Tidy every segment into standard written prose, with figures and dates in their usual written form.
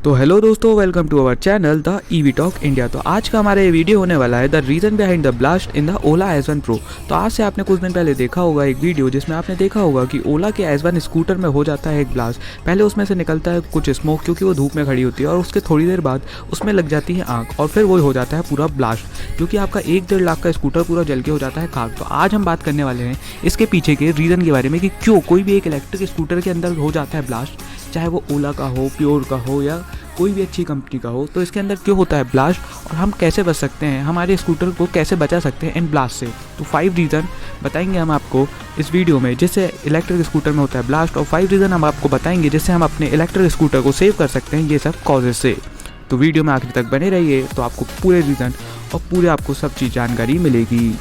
तो हेलो दोस्तों, welcome to our channel the EV talk India. तो आज का हमारा ये वीडियो होने वाला है the reason behind the blast in the Ola S1 pro. तो आज से आपने कुछ दिन पहले देखा होगा एक वीडियो जिसमें आपने देखा होगा कि ओला के S1 स्कूटर में हो जाता है एक ब्लास्ट। पहले उसमें से निकलता है कुछ स्मोक क्योंकि वो धूप में खड़ी होती है और उसके थोड़ी देर बाद उसमें लग जाती है आग और फिर वो हो जाता है पूरा ब्लास्ट, क्योंकि आपका 1-1.5 लाख का स्कूटर पूरा जल के हो जाता है खाक। तो आज हम बात करने वाले हैं इसके पीछे के रीज़न के बारे में कि क्यों कोई भी एक इलेक्ट्रिक स्कूटर के अंदर हो जाता है ब्लास्ट, चाहे वो ओला का हो, प्योर का हो या कोई भी अच्छी कंपनी का हो। तो इसके अंदर क्यों होता है ब्लास्ट और हम कैसे बच सकते हैं, हमारे स्कूटर को कैसे बचा सकते हैं इन ब्लास्ट से। तो 5 रीज़न बताएंगे हम आपको इस वीडियो में जिससे इलेक्ट्रिक स्कूटर में होता है ब्लास्ट, और 5 रीज़न हम आपको बताएंगे जिससे हम अपने इलेक्ट्रिक स्कूटर को सेव कर सकते हैं ये सब कॉजेज से। तो वीडियो में आखिर तक बने रहिए तो आपको पूरे रीज़न और पूरे आपको सब चीज़ जानकारी मिलेगी।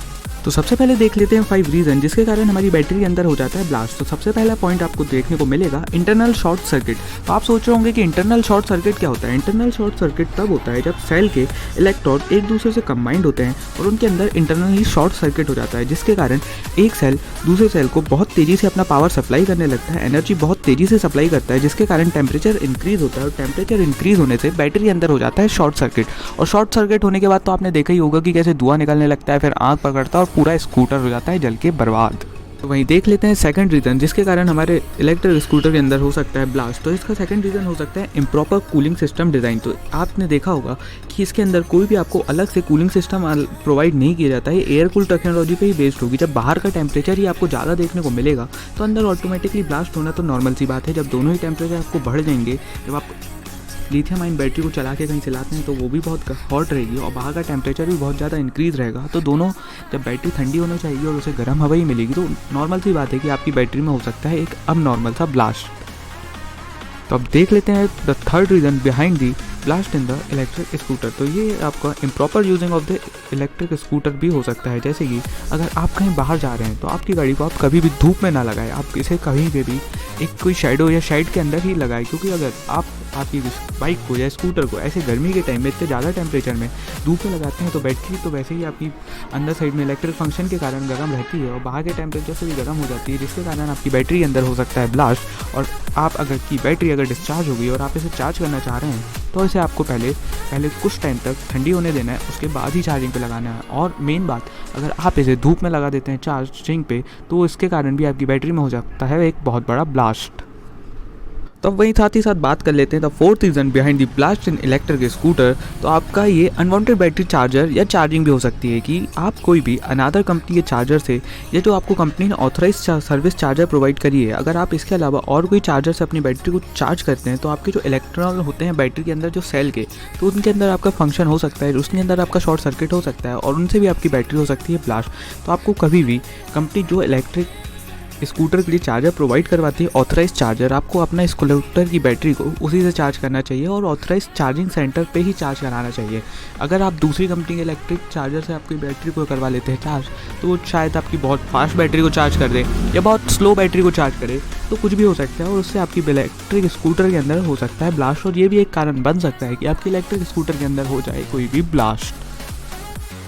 तो सबसे पहले देख लेते हैं 5 रीज़न जिसके कारण हमारी बैटरी के अंदर हो जाता है ब्लास्ट। तो सबसे पहला पॉइंट आपको देखने को मिलेगा इंटरनल शॉर्ट सर्किट। तो आप सोच रहे होंगे कि इंटरनल शॉर्ट सर्किट क्या होता है। इंटरनल शॉर्ट सर्किट तब होता है जब सेल के इलेक्ट्रोड एक दूसरे से कंबाइंड होते हैं और उनके अंदर इंटरनली शॉर्ट सर्किट हो जाता है, जिसके कारण एक सेल दूसरे सेल को बहुत तेज़ी से अपना पावर सप्लाई करने लगता है, एनर्जी बहुत तेज़ी से सप्लाई करता है, जिसके कारण टेम्परेचर इंक्रीज़ होता है और टेम्परेचर इंक्रीज़ होने से बैटरी के अंदर हो जाता है शॉर्ट सर्किट। और शॉर्ट सर्किट होने के बाद तो आपने देखा ही होगा कि कैसे धुआं निकलने लगता है, फिर आग पकड़ता है और पूरा स्कूटर जाता है जल के बर्बाद। तो वहीं देख लेते हैं सेकंड रीज़न जिसके कारण हमारे इलेक्ट्रिक स्कूटर के अंदर हो सकता है ब्लास्ट। तो इसका सेकंड रीज़न हो सकता है इम्प्रॉपर कूलिंग सिस्टम डिज़ाइन। तो आपने देखा होगा कि इसके अंदर कोई भी आपको अलग से कूलिंग सिस्टम प्रोवाइड नहीं किया जाता है, ये एयर कूल टेक्नोलॉजी पे ही बेस्ड होगी। जब बाहर का टेम्परेचर ही आपको ज़्यादा देखने को मिलेगा तो अंदर ऑटोमेटिकली ब्लास्ट होना तो नॉर्मल सी बात है। जब दोनों ही टेम्परेचर आपको बढ़ जाएंगे, जब आप लिथियम आयन बैटरी को चला के कहीं चलाते हैं तो वो भी बहुत हॉट रहेगी और बाहर का टेम्परेचर भी बहुत ज़्यादा इंक्रीज़ रहेगा। तो दोनों जब बैटरी ठंडी होनी चाहिए और उसे गर्म हवा ही मिलेगी तो नॉर्मल सी बात है कि आपकी बैटरी में हो सकता है एक अब नॉर्मल सा ब्लास्ट। तो अब देख लेते हैं the third reason behind the blast in the electric scooter. तो ये आपका improper using of the electric scooter भी हो सकता है। जैसे कि अगर आप कहीं बाहर जा रहे हैं तो आपकी गाड़ी को आप कभी भी धूप में ना लगाएं, आप इसे कहीं पे भी एक कोई शेडो या शेड के अंदर ही लगाएं, क्योंकि अगर आप आपकी बाइक को या स्कूटर को ऐसे गर्मी के टाइम में इतने ज़्यादा टेम्परेचर में धूप में लगाते हैं तो बैटरी तो वैसे ही आपकी अंदर साइड में इलेक्ट्रिक फंक्शन के कारण गर्म रहती है और बाहर के टेम्परेचर से भी गर्म हो जाती है, जिसके कारण आपकी बैटरी के अंदर हो सकता है ब्लास्ट। और आप अगर की बैटरी अगर डिस्चार्ज हो गई और आप इसे चार्ज करना चाह रहे हैं तो इसे आपको पहले कुछ टाइम तक ठंडी होने देना है, उसके बाद ही चार्जिंग पे लगाना है। और मेन बात, अगर आप इसे धूप में लगा देते हैं चार्जिंग पे तो इसके कारण भी आपकी बैटरी में हो जाता है एक बहुत बड़ा ब्लास्ट। तो अब वहीं साथ ही साथ बात कर लेते हैं the fourth reason behind the blast in electric scooter. तो आपका ये अनवांटेड बैटरी चार्जर या चार्जिंग भी हो सकती है कि आप कोई भी अनादर कंपनी के चार्जर से या जो आपको कंपनी ने ऑथराइज सर्विस चार्जर प्रोवाइड करी है, अगर आप इसके अलावा और कोई चार्जर से अपनी बैटरी को चार्ज करते हैं तो आपके जो इलेक्ट्रॉन होते हैं बैटरी के अंदर जो सेल के, तो उनके अंदर आपका फंक्शन हो सकता है, उसके अंदर आपका शॉर्ट सर्किट हो सकता है और उनसे भी आपकी बैटरी हो सकती है ब्लास्ट। तो आपको कभी भी कंपनी जो इलेक्ट्रिक स्कूटर के लिए चार्जर प्रोवाइड करवाती है ऑथराइज चार्जर, आपको अपना स्कूटर की बैटरी को उसी से चार्ज करना चाहिए और ऑथराइज चार्जिंग सेंटर पे ही चार्ज कराना चाहिए। अगर आप दूसरी कंपनी के इलेक्ट्रिक चार्जर से आपकी बैटरी को करवा लेते हैं चार्ज तो वो शायद आपकी बहुत फास्ट बैटरी को चार्ज कर दे या बहुत स्लो बैटरी को चार्ज करे, तो कुछ भी हो सकता है और उससे आपकी इलेक्ट्रिक स्कूटर के अंदर हो सकता है ब्लास्ट। और ये भी एक कारण बन सकता है कि आपकी इलेक्ट्रिक स्कूटर के अंदर हो जाए कोई भी ब्लास्ट।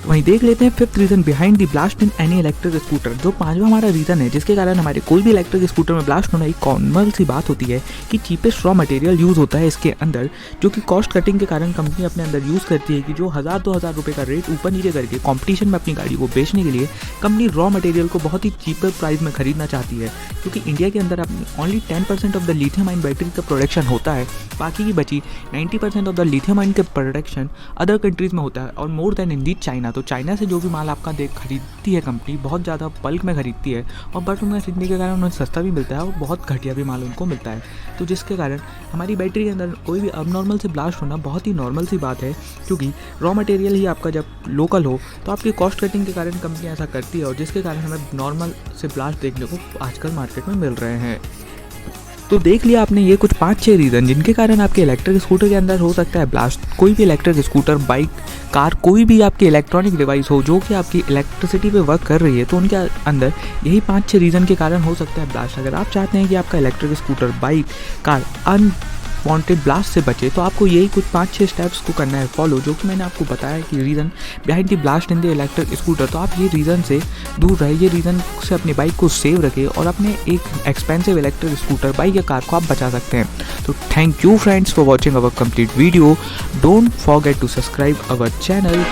वहीं देख लेते हैं fifth reason behind the blast in any electric scooter. जो पांचवा हमारा रीज़न है जिसके कारण हमारे कोई भी इलेक्ट्रिक स्कूटर में ब्लास्ट होना एक कॉमन सी बात होती है कि चीपेस्ट रॉ मटेरियल यूज़ होता है इसके अंदर, जो कि कॉस्ट कटिंग के कारण कंपनी अपने अंदर यूज़ करती है कि जो 1000-2000 रुपये का रेट ऊपर नीचे करके कॉम्पिटिशन में अपनी गाड़ी को बेचने के लिए कंपनी रॉ मटेरियल को बहुत ही चीपर प्राइस में खरीदना चाहती है। क्योंकि इंडिया के अंदर अपनी only 10% of the lithium ion battery का प्रोडक्शन होता है, बाकी की बची 90% ऑफ द लिथियम आयन का प्रोडक्शन अदर कंट्रीज़ में होता है और more then in the China. तो चाइना से जो भी माल आपका खरीदती है कंपनी बहुत ज़्यादा बल्क में खरीदती है और बल्क में खरीदने के कारण उन्हें सस्ता भी मिलता है और बहुत घटिया भी माल उनको मिलता है। तो जिसके कारण हमारी बैटरी के अंदर कोई भी अबनॉर्मल से ब्लास्ट होना बहुत ही नॉर्मल सी बात है, क्योंकि रॉ मटेरियल ही आपका जब लोकल हो तो आपकी कॉस्ट कटिंग के कारण कंपनी ऐसा करती है और जिसके कारण हमें नॉर्मल से ब्लास्ट देखने को आजकल मार्केट में मिल रहे हैं। तो देख लिया आपने ये कुछ 5-6 रीज़न जिनके कारण आपके इलेक्ट्रिक स्कूटर के अंदर हो सकता है ब्लास्ट। कोई भी इलेक्ट्रिक स्कूटर, बाइक, कार, कोई भी आपकी इलेक्ट्रॉनिक डिवाइस हो जो कि आपकी इलेक्ट्रिसिटी पे वर्क कर रही है तो उनके अंदर यही 5-6 रीज़न के कारण हो सकता है ब्लास्ट। अगर आप चाहते हैं कि आपका electric scooter, bike, car unwanted blast से बचे, तो आपको यही कुछ 5-6 स्टेप्स को करना है फॉलो, जो कि मैंने आपको बताया कि reason behind the blast in the electric scooter. तो आप ये रीज़न से दूर रहे, ये रीज़न से अपनी बाइक को सेव रखें और अपने एक एक्सपेंसिव इलेक्ट्रिक स्कूटर, बाइक या कार को आप बचा सकते हैं। तो thank you friends for watching our complete video. Don't forget to subscribe our channel.